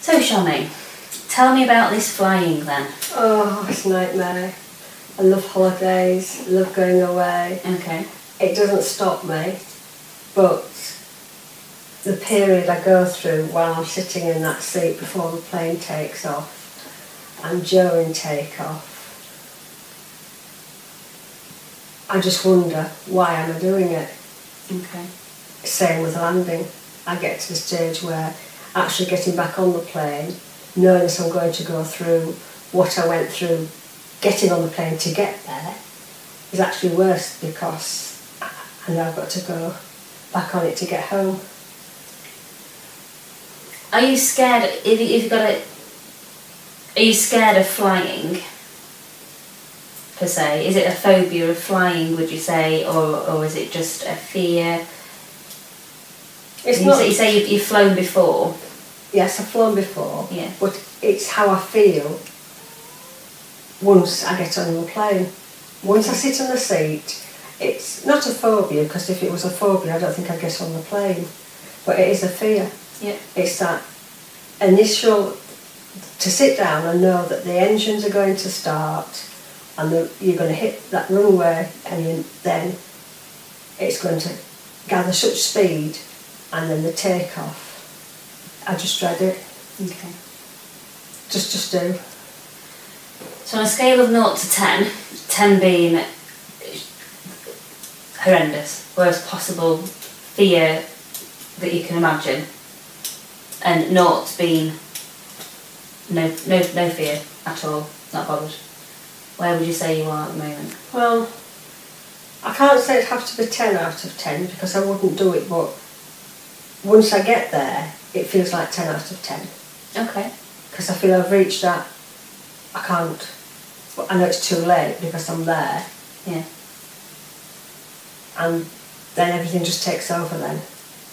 So Charmaine, tell me about this flying then. Oh, it's a nightmare. I love holidays, I love going away. Okay. It doesn't stop me, but the period I go through while I'm sitting in that seat before the plane takes off and during takeoff, I just wonder, why am I doing it? Okay. Same with landing. I get to the stage where actually getting back on the plane, knowing that I'm going to go through what I went through getting on the plane to get there, is actually worse because I know I've got to go back on it to get home. Are you scared, if you've got a, are you scared of flying, per se? Is it a phobia of flying, would you say, or is it just a fear? It's not. You say you've flown before. Yes, I've flown before, Yeah. but it's how I feel once I get on the plane. Once I sit in the seat, it's not a phobia, because if it was a phobia I don't think I'd get on the plane, but it is a fear. Yeah. It's that initial, to sit down and know that the engines are going to start and you're going to hit that runway, and then it's going to gather such speed, and then the takeoff. I just dread it. Okay. Just do. So on a scale of 0 to 10, 10 being horrendous, worst possible fear that you can imagine, and 0 being no fear at all, not bothered. Where would you say you are at the moment? Well, I can't say it'd have to be 10 out of 10 because I wouldn't do it, but once I get there, it feels like 10 out of 10. Okay. Because I feel I've reached that, I can't, but I know it's too late because I'm there. Yeah. And then everything just takes over then.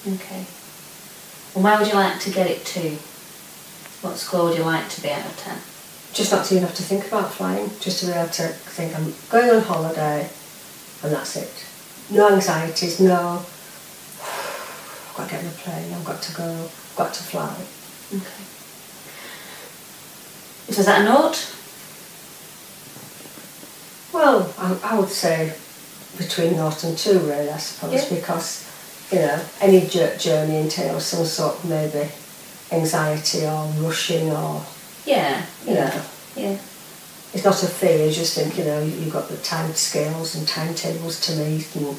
Okay. Well, where would you like to get it to? What score would you like to be out of 10? Just not to even have to think about flying, just to be able to think I'm going on holiday and that's it. No anxieties, no, I've got to get on a plane, I've got to go, I've got to fly. Okay. So is that a 0? Well, I would say between 0 and 2 really, I suppose, yeah. Because, you know, any journey entails some sort of maybe anxiety or rushing or, Yeah. you know. Yeah. It's not a fear, you just think, you know, you've got the time scales and timetables to meet and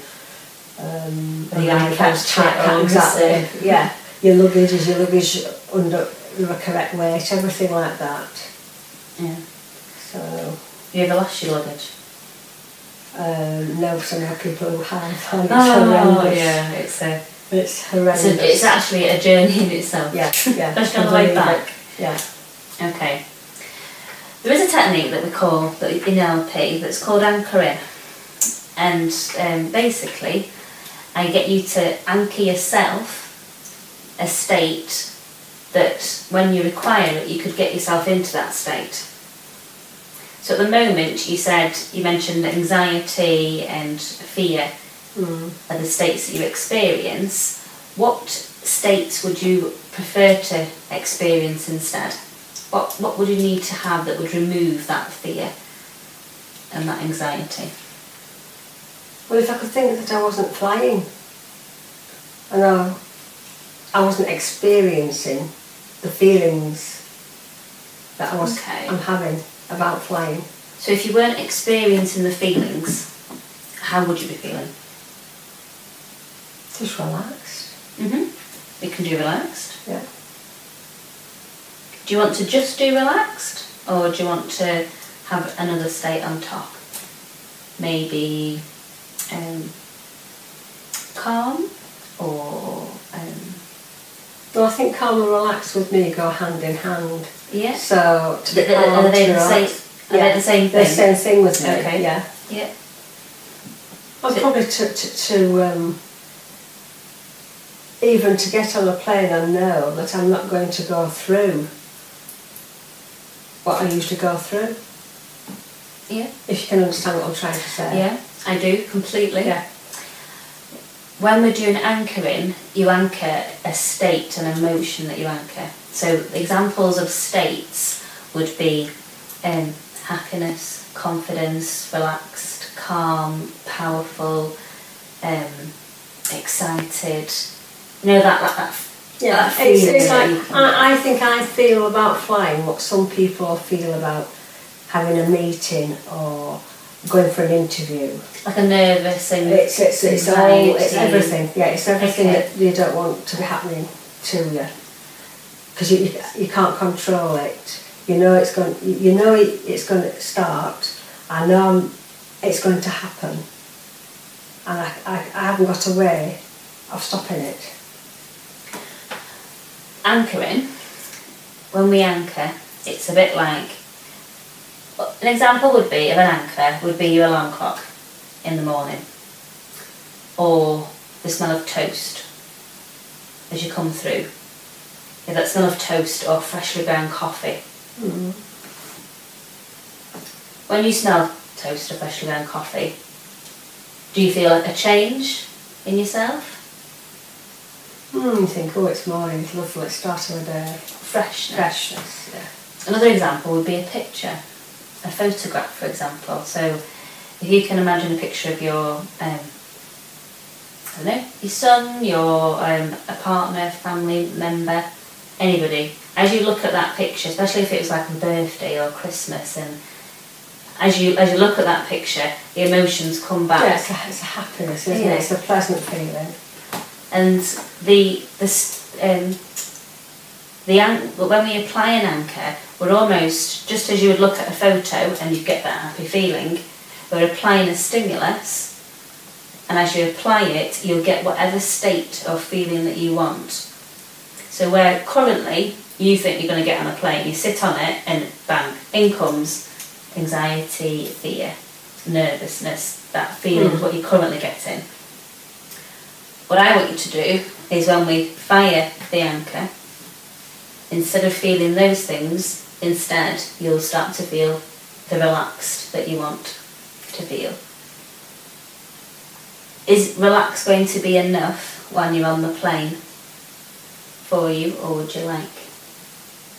the iPad exactly, yeah. Your luggage is your luggage under the correct weight, everything like that. Yeah. So. You ever lost your luggage? No, because I know people who have, and it's horrendous. horrendous. Yeah, it's horrendous. It's actually a journey in itself. Yeah, yeah. Especially on the way back. Yeah. Okay. There is a technique that we call, that in NLP, that's called anchoring. And basically, I get you to anchor yourself a state that when you require it, you could get yourself into that state. So at the moment, you mentioned anxiety and fear are the states that you experience. What states would you prefer to experience instead? What would you need to have that would remove that fear and that anxiety? Well, if I could think that I wasn't flying, and I wasn't experiencing the feelings that I'm having about flying. So if you weren't experiencing the feelings, how would you be feeling? Just relaxed. You can do relaxed. Yeah. Do you want to just do relaxed, or do you want to have another state on top? Maybe calm, or Well, I think calm and relaxed with me go hand in hand. Yeah. So to be calm, are they to the relax. same? Are they the same thing? They're the same thing with me. Okay. Yeah. Yeah. Well, probably to even to get on a plane and know that I'm not going to go through what I usually go through. Yeah. If you can understand what I'm trying to say. Yeah, I do completely. Yeah. when we're doing anchoring, you anchor a state, an emotion that you anchor. So examples of states would be happiness, confidence, relaxed, calm, powerful, excited. You know, that Yeah, that feeling it's that like, you can I think I feel about flying what some people feel about having a meeting or going for an interview. like a nervous and It's everything. Yeah, it's everything Okay. that you don't want to be happening to you, because you can't control it. You know it's going. You know it's going to start. I know it's going to happen, and I haven't got a way of stopping it. Anchoring, when we anchor, it's a bit like, an example would be of an anchor would be your alarm clock in the morning, or the smell of toast as you come through. Yeah, that smell of toast or freshly ground coffee. Mm. When you smell toast or freshly ground coffee, do you feel a change in yourself? You think, oh, it's morning, it's lovely, it's start of the day. Freshness. Yeah. Another example would be a picture, a photograph, for example. So if you can imagine a picture of your, I don't know, your son, your a partner, family member, anybody, as you look at that picture, especially if it was like a birthday or Christmas, and as you look at that picture, the emotions come back. Yeah, it's a happiness, isn't it? It's a pleasant feeling. And when we apply an anchor, we're almost, just as you would look at a photo and you get that happy feeling, we're applying a stimulus, and as you apply it, you'll get whatever state or feeling that you want. So where currently you think you're going to get on a plane, you sit on it and bang, in comes anxiety, fear, nervousness, that feeling is what you're currently getting. What I want you to do is, when we fire the anchor, instead of feeling those things, instead you'll start to feel the relaxed that you want to feel. Is relax going to be enough when you're on the plane for you, or would you like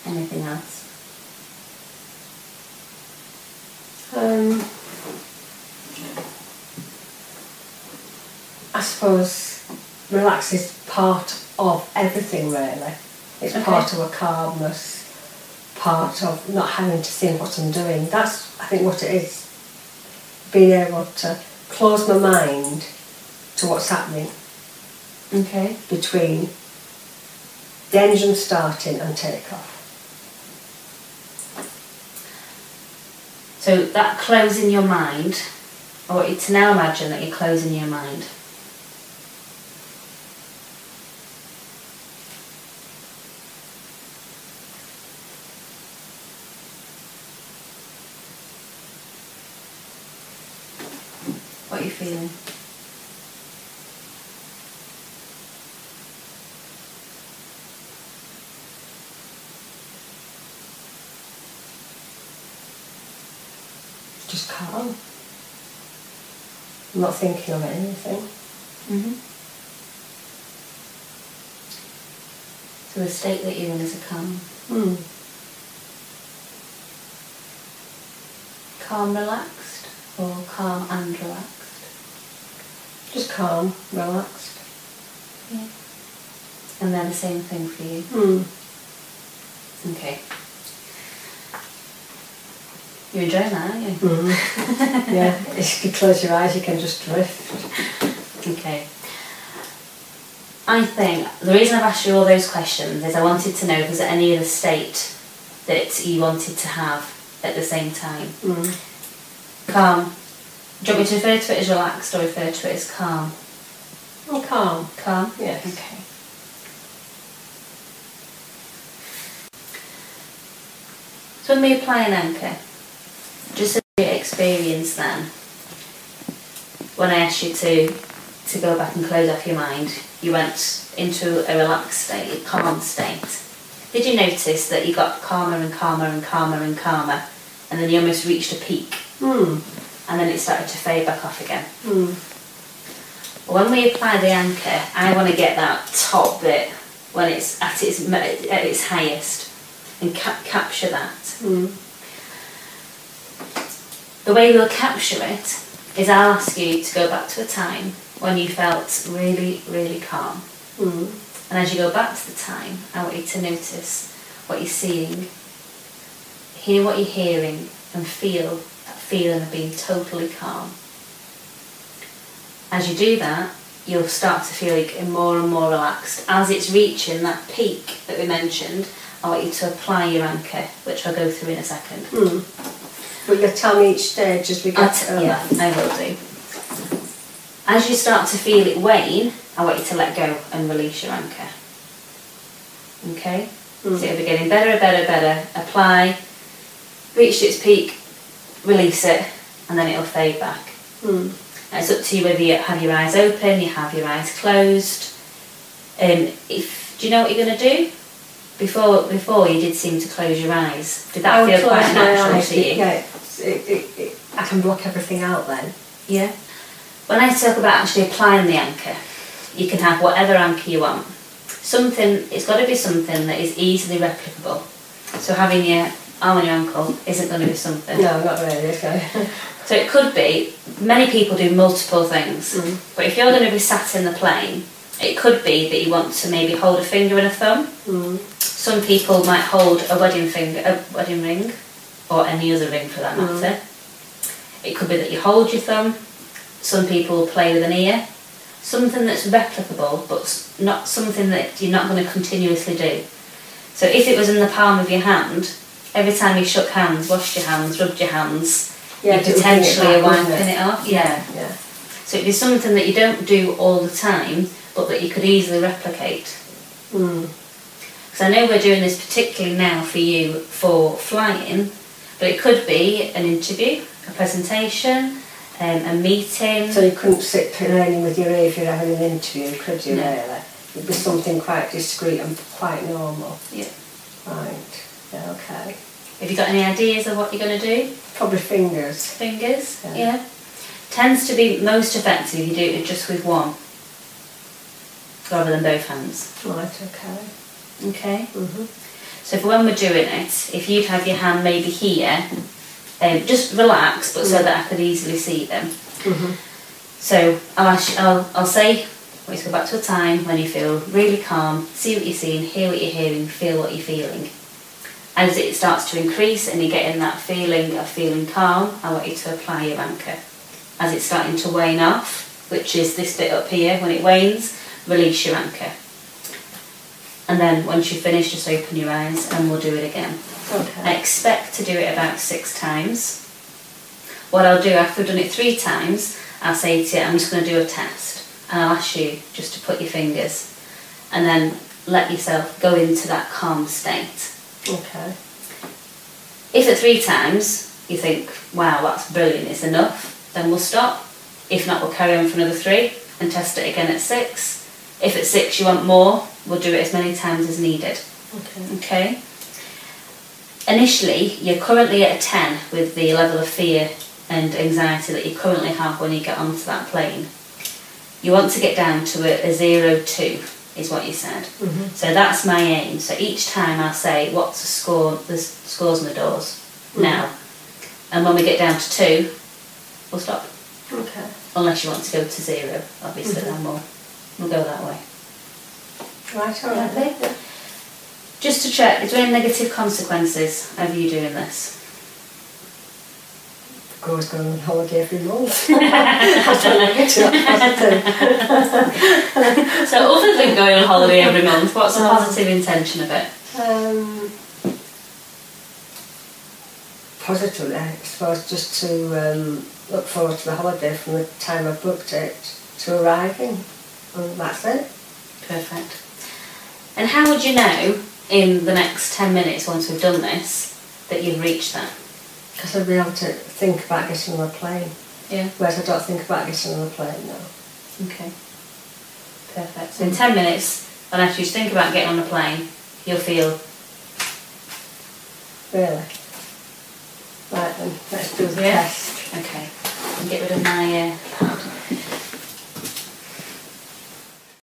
anything else? I suppose relax is part of everything, really. It's part of a calmness, part of not having to think what I'm doing. That's, I think, what it is. Being able to close my mind to what's happening. Okay. Between the engine starting and takeoff. So that closing your mind, I want you to now imagine that you're closing your mind. What are you feeling? Just calm. I'm not thinking of anything. So the state that you're in is a calm. Calm, relaxed, or calm and relaxed? Just calm, relaxed. Yeah. And they're the same thing for you? Okay. You're enjoying that, aren't you? Yeah, if you close your eyes you can just drift. Okay. I think the reason I've asked you all those questions is I wanted to know if there's any other state that you wanted to have at the same time. Calm. Do you want me to refer to it as relaxed or refer to it as calm? Oh, calm. Calm? Yes. Okay. So when we apply an anchor, just as you experience then, when I asked you to go back and close off your mind, you went into a relaxed state, a calm state. Did you notice that you got calmer and calmer and calmer and calmer, and then you almost reached a peak, and then it started to fade back off again? When we apply the anchor, I want to get that top bit when it's at its highest and capture that. The way we'll capture it is I'll ask you to go back to a time when you felt really, really calm. And as you go back to the time, I want you to notice what you're seeing, hear what you're hearing, and feel that feeling of being totally calm. As you do that, you'll start to feel like more and more relaxed. As it's reaching that peak that we mentioned, I want you to apply your anchor, which I'll go through in a second. But you'll tell me each stage as we get yeah, I will do. As you start to feel it wane, I want you to let go and release your anchor. Okay? So it'll be getting better, better, better. Apply, reach its peak, release it, and then it'll fade back. And it's up to you whether you have your eyes open, you have your eyes closed. Do you know what you're going to do? Before you did seem to close your eyes. Did that feel quite natural to you? Yeah, I can block everything out then. Yeah. When I talk about actually applying the anchor, you can have whatever anchor you want. It's got to be something that is easily replicable. So having your arm on your ankle isn't going to be something. No, not really, okay. So it could be, many people do multiple things, but if you're going to be sat in the plane, it could be that you want to maybe hold a finger and a thumb. Some people might hold a wedding ring, or any other ring for that matter. It could be that you hold your thumb. Some people play with an ear. Something that's replicable, but not something that you're not going to continuously do. So if it was in the palm of your hand, every time you shook hands, washed your hands, rubbed your hands, you're potentially wiping it off. Yeah. So it'd be something that you don't do all the time, but that you could easily replicate. Because I know we're doing this particularly now for you for flying, but it could be an interview, a presentation, a meeting. So you couldn't sit learning with your ear if you're having an interview, could you, really? It'd be something quite discreet and quite normal. Yeah. Right. Yeah, okay. Have you got any ideas of what you're going to do? Probably fingers. Fingers? Yeah. Tends to be most effective if you do it just with one, rather than both hands. Right, okay. Okay. So for when we're doing it, if you'd have your hand maybe here, just relax, but so that I could easily see them. So I'll say, let's go back to a time when you feel really calm, see what you're seeing, hear what you're hearing, feel what you're feeling. As it starts to increase and you're getting that feeling of feeling calm, I want you to apply your anchor. As it's starting to wane off, which is this bit up here, when it wanes, release your anchor. And then once you finish, just open your eyes and we'll do it again. Okay. I expect to do it about 6 times. What I'll do after I've done it 3 times, I'll say to you, I'm just going to do a test. And I'll ask you just to put your fingers and then let yourself go into that calm state. Okay. If at 3 times you think, wow, that's brilliant, it's enough, then we'll stop. If not, we'll carry on for another 3 and test it again at 6. If at 6 you want more, we'll do it as many times as needed. Okay. Initially, you're currently at a 10 with the level of fear and anxiety that you currently have when you get onto that plane. You want to get down to a 0-2, is what you said. So that's my aim. So each time I'll say, what's the score? There's scores on the doors now. And when we get down to 2, we'll stop. Okay. Unless you want to go to 0, obviously, then we'll go that way. Right, all right. Okay. Just to check, is there any negative consequences of you doing this? Goes going on holiday every month. That's a negative, positive. So other than going on holiday every month, what's the positive intention of it? Positively, I suppose, just to look forward to the holiday from the time I booked it to arriving. And that's it. Perfect. And how would you know in the next 10 minutes once we've done this that you've reached that? Because I'll be able to think about getting on a plane. Yeah. Whereas I don't think about getting on a plane now. Okay. Perfect. So in 10 minutes, when I ask you to think about getting on a plane, you'll feel... Really? Right then, let's do the test. Okay. And get rid of my